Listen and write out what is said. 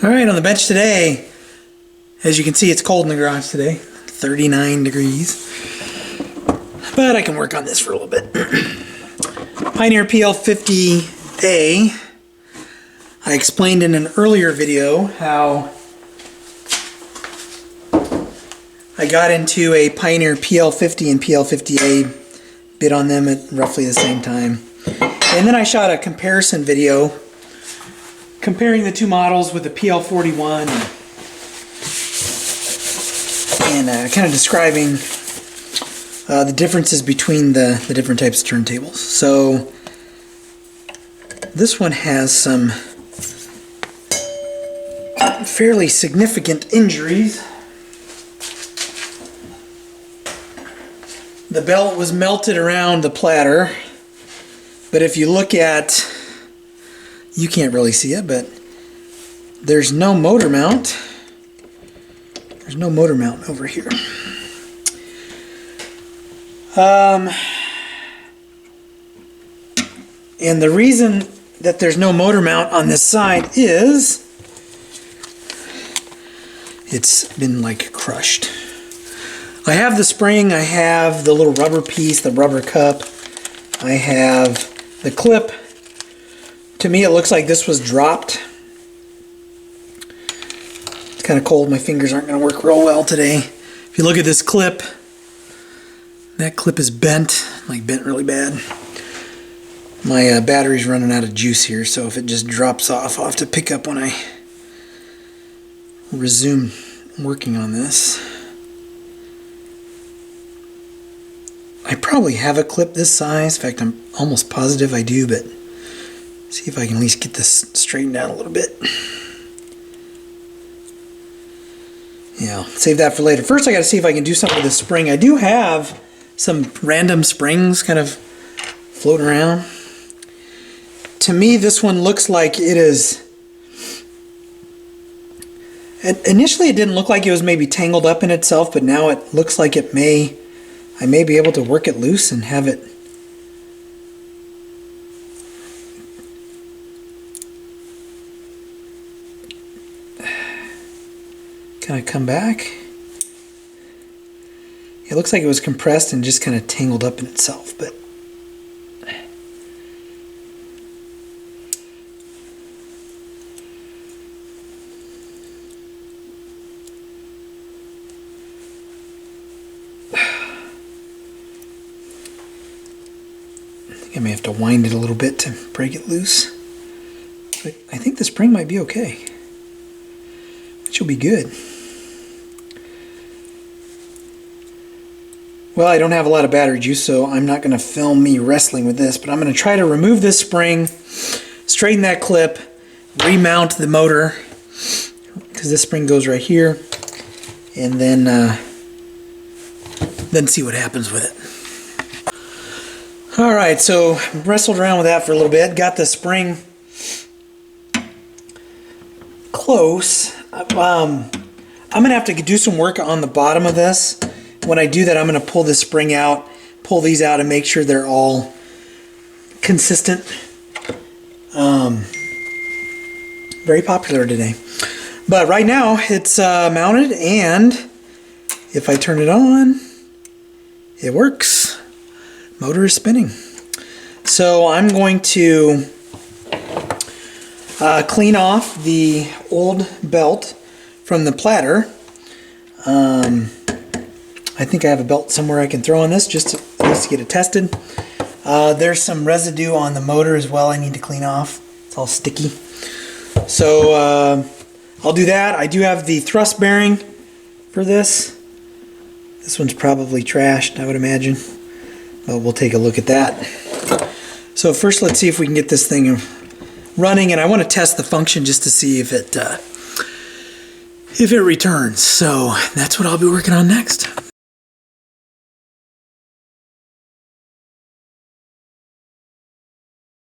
Alright, on the bench today, as you can see, it's cold in the garage today, 39 degrees, but I can work on this for a little bit. Pioneer PL50A, I explained in an earlier video how I got into a Pioneer PL50 and PL50A, bid on them at roughly the same time, and then I shot a comparison video comparing the two models with the PL41 and kind of describing the differences between the different types of turntables. So this one has some fairly significant injuries. The belt was melted around the platter, but if you look at, you can't really see it, but there's no motor mount. There's no motor mount over here. And the reason that there's no motor mount on this side is it's been like crushed. I have the spring, I have the little rubber piece, the rubber cup, I have the clip. To me, it looks like this was dropped. It's kind of cold. My fingers aren't going to work real well today. If you look at this clip, that clip is bent, like bent really bad. My battery's running out of juice here, so if it just drops off, I'll have to pick up when I resume working on this. I probably have a clip this size. In fact, I'm almost positive I do, but see if I can at least get this straightened out a little bit. Yeah, I'll save that for later. First I got to see if I can do something with this spring. I do have some random springs kind of floating around. To me, this one looks like it is... Initially it didn't look like it was maybe tangled up in itself, but now it looks like it may... I may be able to work it loose and have it kind of come back. It looks like it was compressed and just kind of tangled up in itself, but I think I may have to wind it a little bit to break it loose. But I think the spring might be okay, which will be good. Well, I don't have a lot of battery juice, so I'm not going to film me wrestling with this, but I'm going to try to remove this spring, straighten that clip, remount the motor, because this spring goes right here, and then see what happens with it. Alright, so wrestled around with that for a little bit, got the spring close. I'm going to have to do some work on the bottom of this. When I do that, I'm going to pull this spring out, pull these out, and make sure they're all consistent. Very popular today. But right now, it's mounted, and if I turn it on, it works. Motor is spinning. So I'm going to clean off the old belt from the platter. I think I have a belt somewhere I can throw on this just to, at least to get it tested. There's some residue on the motor as well I need to clean off. It's all sticky. So I'll do that. I do have the thrust bearing for this. This one's probably trashed, I would imagine. But we'll take a look at that. So first let's see if we can get this thing running, and I want to test the function just to see if it returns. So that's what I'll be working on next.